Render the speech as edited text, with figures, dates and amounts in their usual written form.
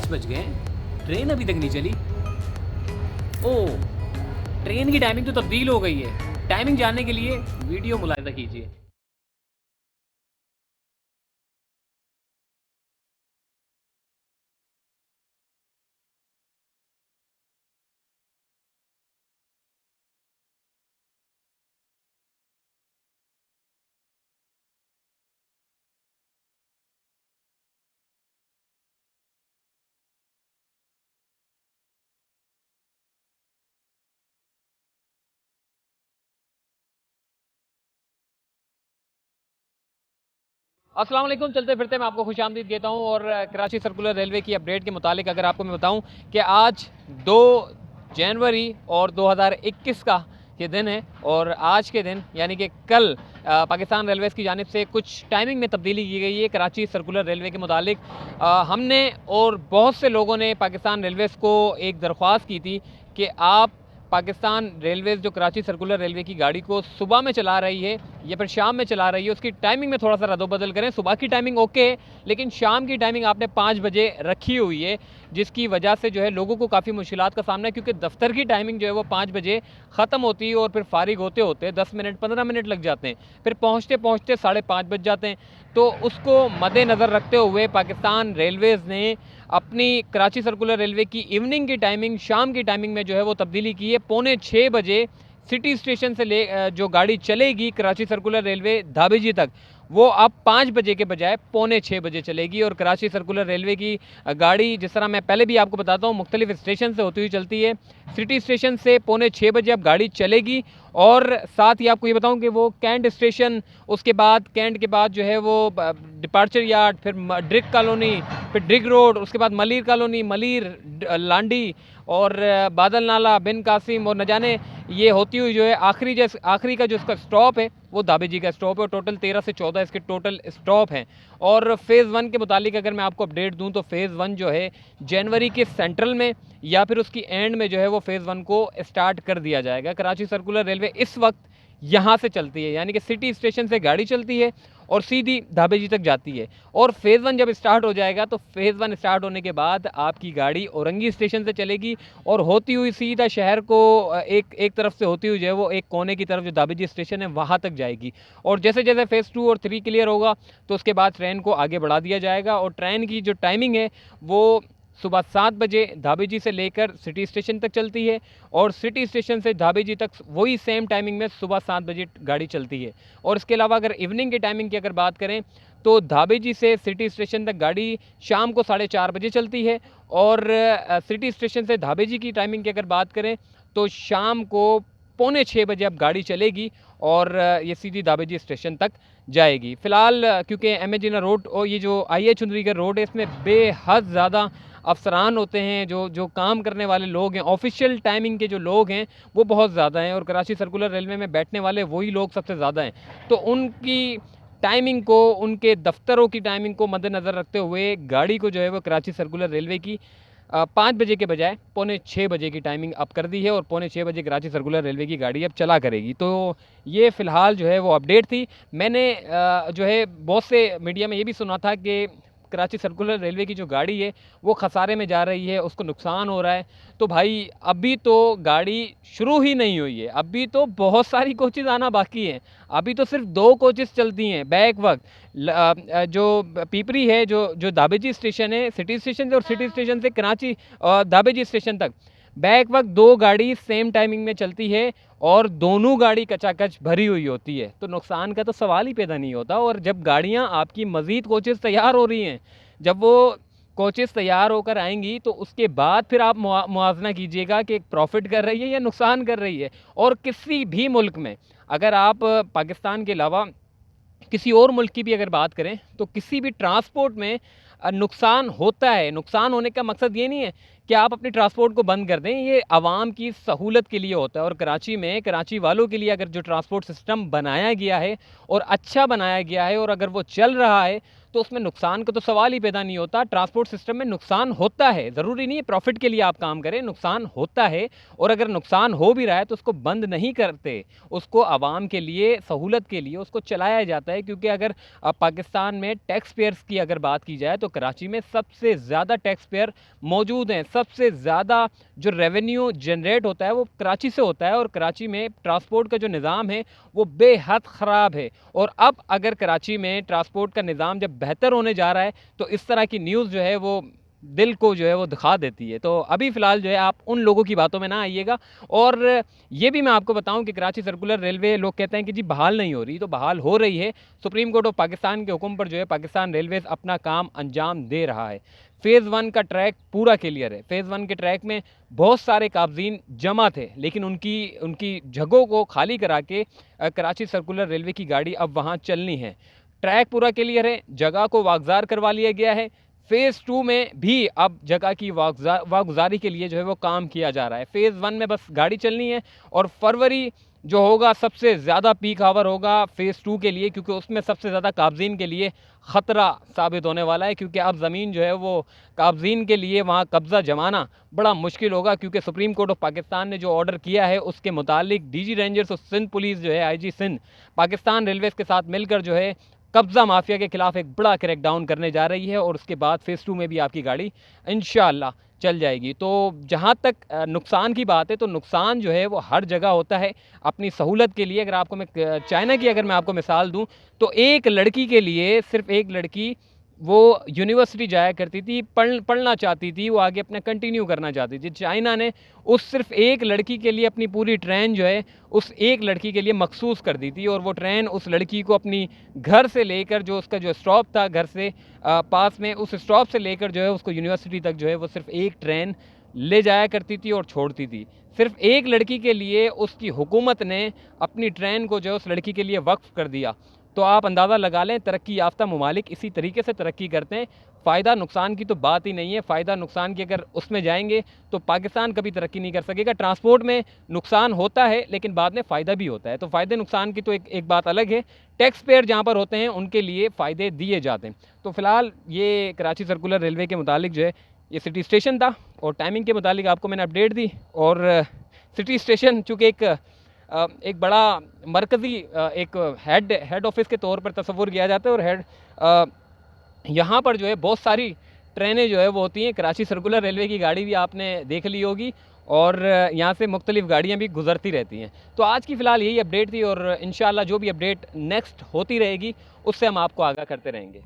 10 बज गए हैं, ट्रेन अभी तक नहीं चली। ओह, ट्रेन की टाइमिंग तो तब्दील हो गई है। टाइमिंग जानने के लिए वीडियो मुलाहिजा कीजिए। अस्सलाम वालेकुम। चलते फिरते मैं आपको खुशामदीद कहता हूँ। और कराची सर्कुलर रेलवे की अपडेट के मुतालिक अगर आपको मैं बताऊँ कि आज 2 जनवरी और 2021 का ये दिन है। और आज के दिन यानी कि कल पाकिस्तान रेलवेज़ की जानिब से कुछ टाइमिंग में तब्दीली की गई है कराची सर्कुलर रेलवे के मुतालिक। हमने और बहुत से लोगों ने पाकिस्तान रेलवेज़ को एक दरख्वास्त की थी कि आप पाकिस्तान रेलवेज़ जो कराची सर्कुलर रेलवे की गाड़ी को सुबह में चला रही है या फिर शाम में चला रही है, उसकी टाइमिंग में थोड़ा सा रद्दोबदल करें। सुबह की टाइमिंग ओके है, लेकिन शाम की टाइमिंग आपने 5 बजे रखी हुई है, जिसकी वजह से जो है लोगों को काफ़ी मुश्किलात का सामना है, क्योंकि दफ्तर की टाइमिंग जो है वो 5 बजे ख़त्म होती है और फिर फारिग होते होते 10 मिनट 15 मिनट लग जाते हैं, फिर पहुँचते पहुँचते 5:30 बज जाते हैं। तो उसको मद्देनज़र रखते हुए पाकिस्तान रेलवेज़ ने अपनी कराची सर्कुलर रेलवे की इवनिंग की टाइमिंग, शाम की टाइमिंग में जो है वो तब्दीली की है। 5:45 बजे सिटी स्टेशन से जो गाड़ी चलेगी कराची सर्कुलर रेलवे धाबेजी तक, वो अब 5 बजे के बजाय 5:45 बजे चलेगी। और कराची सर्कुलर रेलवे की गाड़ी, जिस तरह मैं पहले भी आपको बताता हूँ, मुख्तलिफ स्टेशन से होती हुई चलती है। सिटी स्टेशन से 5:45 बजे अब गाड़ी चलेगी। और साथ ही आपको ये बताऊँ कि वो कैंट स्टेशन, उसके बाद कैंट के बाद जो है वो डिपार्चर यार्ड, फिर ड्रिक कॉलोनी, फिर ड्रिग रोड, उसके बाद मलिर कॉलोनी, मलिर, लांडी और बादल नाला, बिन कासिम, और न जाने ये होती हुई जो है आखिरी का जो इसका स्टॉप है वो धाबेजी का स्टॉप है। और टोटल 13 से 14 इसके टोटल स्टॉप हैं। और फ़ेज़ 1 के मुतालिक अगर मैं आपको अपडेट दूं तो फ़ेज़ 1 जो है जनवरी के सेंट्रल में या फिर उसकी एंड में जो है वो फ़ेज़ 1 को स्टार्ट कर दिया जाएगा। कराची सर्कुलर रेलवे इस वक्त यहाँ से चलती है, यानी कि सिटी स्टेशन से गाड़ी चलती है और सीधी धाबेजी तक जाती है। और फ़ेज़ 1 जब स्टार्ट हो जाएगा तो फ़ेज़ 1 स्टार्ट होने के बाद आपकी गाड़ी औरंगी स्टेशन से चलेगी और होती हुई सीधा शहर को एक तरफ से होती हुई जो है वो एक कोने की तरफ जो धाबेजी स्टेशन है वहाँ तक जाएगी। और जैसे जैसे फ़ेज़ 2 और 3 क्लियर होगा तो उसके बाद ट्रेन को आगे बढ़ा दिया जाएगा। और ट्रेन की जो टाइमिंग है वो सुबह 7 बजे धाबेजी से लेकर सिटी स्टेशन तक चलती है और सिटी स्टेशन से धाबेजी तक वही सेम टाइमिंग में सुबह 7 बजे गाड़ी चलती है। और इसके अलावा अगर इवनिंग की टाइमिंग की अगर बात करें तो धाबेजी से सिटी स्टेशन तक गाड़ी शाम को 4:30 बजे चलती है। और सिटी स्टेशन से धाबेजी की टाइमिंग की अगर बात करें तो शाम को 5:45 बजे अब गाड़ी चलेगी और ये सीधी धाबेजी स्टेशन तक जाएगी। फ़िलहाल क्योंकि एम ए जिना रोड और ये जो आई ए चुंदरीगढ़ रोड है, इसमें बेहद ज़्यादा अफसरान होते हैं, जो काम करने वाले लोग हैं, ऑफिशियल टाइमिंग के जो लोग हैं वो बहुत ज़्यादा हैं। और कराची सर्कुलर रेलवे में बैठने वाले वही लोग सबसे ज़्यादा हैं। तो उनकी टाइमिंग को, उनके दफ्तरों की टाइमिंग को मद्देनज़र रखते हुए गाड़ी को जो है वो कराची सर्कुलर रेलवे की 5 बजे के बजाय 5:45 बजे की टाइमिंग अप कर दी है और 5:45 बजे कराची सर्कुलर रेलवे की गाड़ी अब चला करेगी। तो ये फ़िलहाल जो है वो अपडेट थी। मैंने जो है बहुत से मीडिया में ये भी सुना था कि कराची सर्कुलर रेलवे की जो गाड़ी है वो खसारे में जा रही है, उसको नुकसान हो रहा है। तो भाई अभी तो गाड़ी शुरू ही नहीं हुई है, अभी तो बहुत सारी कोचेज़ आना बाकी हैं। अभी तो सिर्फ 2 कोचेज़ चलती हैं बैक वक्त। जो पीपरी है, जो दाबेजी स्टेशन है, सिटी स्टेशन से और सिटी स्टेशन से कराची दाबेजी स्टेशन तक बैक वक्त 2 गाड़ी सेम टाइमिंग में चलती है और दोनों गाड़ी कचाकच भरी हुई होती है। तो नुकसान का तो सवाल ही पैदा नहीं होता। और जब गाड़ियाँ आपकी मज़ीद कोचेज़ तैयार हो रही हैं, जब वो कोचेज़ तैयार होकर आएँगी तो उसके बाद फिर आप मुआवज़ना कीजिएगा कि प्रॉफ़िट कर रही है या नुकसान कर रही है। और किसी भी मुल्क में अगर आप पाकिस्तान के अलावा किसी और मुल्क की भी अगर बात करें तो किसी भी ट्रांसपोर्ट में नुकसान होता है। नुकसान होने का मकसद ये नहीं है कि आप अपनी ट्रांसपोर्ट को बंद कर दें, ये आवाम की सहूलत के लिए होता है। और कराची में, कराची वालों के लिए अगर जो ट्रांसपोर्ट सिस्टम बनाया गया है और अच्छा बनाया गया है और अगर वो चल रहा है तो उसमें नुकसान का तो सवाल ही पैदा नहीं होता। ट्रांसपोर्ट सिस्टम में नुकसान होता है, ज़रूरी नहीं है प्रॉफिट के लिए आप काम करें, नुकसान होता है। और अगर नुकसान हो भी रहा है तो उसको बंद नहीं करते, उसको आवाम के लिए, सहूलत के लिए उसको चलाया जाता है। क्योंकि अगर पाकिस्तान में टैक्स पेयर्स की अगर बात की जाए तो कराची में सबसे ज़्यादा टैक्स पेयर मौजूद हैं। सबसे ज़्यादा जो रेवेन्यू जनरेट होता है वो कराची से होता है, और कराची में ट्रांसपोर्ट का जो निज़ाम है वो बेहद ख़राब है। और अब अगर कराची में ट्रांसपोर्ट का निज़ाम जब बेहतर होने जा रहा है तो इस तरह की न्यूज़ जो है वो दिल को जो है वो दिखा देती है। तो अभी फ़िलहाल जो है आप उन लोगों की बातों में ना आइएगा। और ये भी मैं आपको बताऊं कि कराची सर्कुलर रेलवे, लोग कहते हैं कि जी बहाल नहीं हो रही, तो बहाल हो रही है। सुप्रीम कोर्ट ऑफ पाकिस्तान के हुक्म पर जो है पाकिस्तान रेलवेज़ अपना काम अंजाम दे रहा है। फ़ेज़ 1 का ट्रैक पूरा क्लियर है। फ़ेज़ 1 के ट्रैक में बहुत सारे काबज़ीन जमा थे, लेकिन उनकी जगहों को खाली करा के कराची सर्कुलर रेलवे की गाड़ी अब वहाँ चलनी है। ट्रैक पूरा क्लियर है, जगह को वागज़ार करवा लिया गया है। फ़ेज़ 2 में भी अब जगह की वागुजारी के लिए जो है वो काम किया जा रहा है। फ़ेज़ 1 में बस गाड़ी चलनी है, और फरवरी जो होगा सबसे ज़्यादा पीक आवर होगा फ़ेज़ 2 के लिए, क्योंकि उसमें सबसे ज़्यादा काबज़ीन के लिए ख़तरा साबित होने वाला है। क्योंकि अब ज़मीन जो है वो काबज़ीन के लिए वहाँ कब्ज़ा जमाना बड़ा मुश्किल होगा। क्योंकि सुप्रीम कोर्ट ऑफ पाकिस्तान ने जो ऑर्डर किया है उसके मुतालिक डीजी रेंजर्स और सिंध पुलिस जो है, आईजी सिंध, पाकिस्तान रेलवेज़ के साथ मिलकर जो है कब्ज़ा माफिया के खिलाफ एक बड़ा क्रैकडाउन करने जा रही है। और उसके बाद फ़ेज़ 2 में भी आपकी गाड़ी इंशाअल्लाह चल जाएगी। तो जहाँ तक नुकसान की बात है, तो नुकसान जो है वो हर जगह होता है अपनी सहूलत के लिए। अगर आपको मैं चाइना की अगर मैं आपको मिसाल दूँ, तो एक लड़की के लिए, सिर्फ एक लड़की, वो यूनिवर्सिटी जाया करती थी, पढ़ना चाहती थी, वो आगे अपना कंटिन्यू करना चाहती थी। चाइना ने उस सिर्फ एक लड़की के लिए अपनी पूरी ट्रेन जो है उस एक लड़की के लिए मखसूस कर दी थी। और वो ट्रेन उस लड़की को अपनी घर से लेकर, जो उसका जो स्टॉप था घर से पास में, उस स्टॉप से लेकर जो है उसको यूनिवर्सिटी तक जो है वो सिर्फ एक ट्रेन ले जाया करती थी और छोड़ती थी। सिर्फ एक लड़की के लिए उसकी हुकूमत ने अपनी ट्रेन को जो है उस लड़की के लिए वक्फ कर दिया। तो आप अंदाज़ा लगा लें, तरक्की याफ्ता ममालिक इसी तरीके से तरक्की करते हैं। फ़ायदा नुकसान की तो बात ही नहीं है। फ़ायदा नुकसान की अगर उसमें जाएंगे तो पाकिस्तान कभी तरक्की नहीं कर सकेगा। ट्रांसपोर्ट में नुकसान होता है, लेकिन बाद में फ़ायदा भी होता है। तो फ़ायदे नुकसान की तो एक बात अलग है। टैक्स पेयर जहाँ पर होते हैं उनके लिए फ़ायदे दिए जाते हैं। तो फ़िलहाल ये कराची सर्कुलर रेलवे के मुतालिक जो है ये सिटी स्टेशन था, और टाइमिंग के मुतालिक आपको मैंने अपडेट दी। और सिटी स्टेशन चूँकि एक बड़ा मरकज़ी एक हेड ऑफिस के तौर पर तस्वुर किया जाता है, और यहाँ पर जो है बहुत सारी ट्रेनें जो है वो होती हैं। कराची सर्कुलर रेलवे की गाड़ी भी आपने देख ली होगी, और यहाँ से मुख्तलिफ गाड़ियाँ भी गुजरती रहती हैं। तो आज की फ़िलहाल यही अपडेट थी, और इंशाअल्लाह जो भी अपडेट नेक्स्ट होती रहेगी उससे हम आपको आगाह करते रहेंगे।